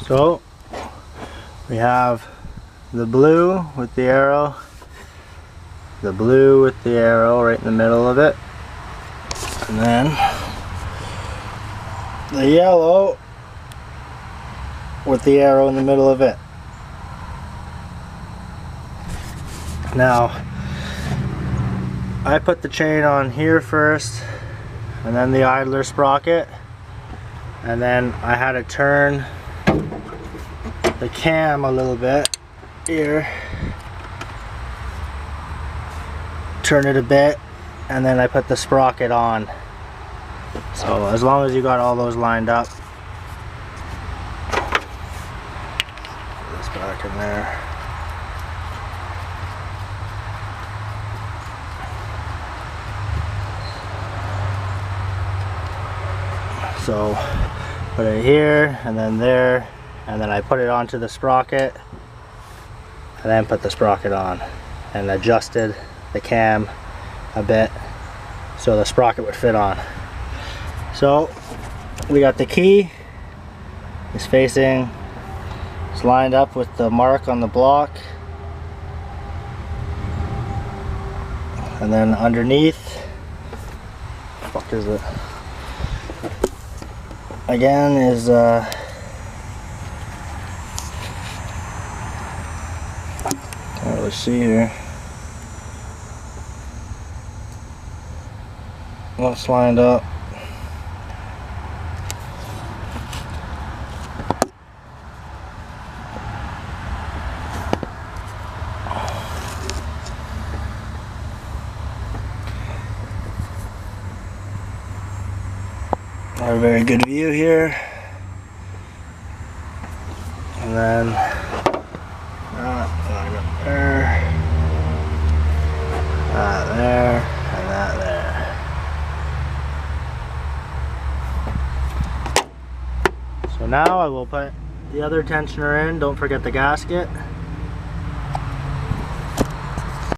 So we have the blue with the arrow, the blue with the arrow right in the middle of it, and then the yellow with the arrow in the middle of it. Now I put the chain on here first and then the idler sprocket, and then I had to turn the cam a little bit here, turn it a bit, and then I put the sprocket on. So as long as you got all those lined up, put this back in there. So put it here and then there, and then I put it onto the sprocket and then put the sprocket on and adjusted the cam a bit so the sprocket would fit on. So we got the key, it's facing, it's lined up with the mark on the block, and then underneath, what the fuck is it? Again is let's see here. What's lined up? Not a very good view here. And then that there, that there, and that there. So now I will put the other tensioner in. Don't forget the gasket.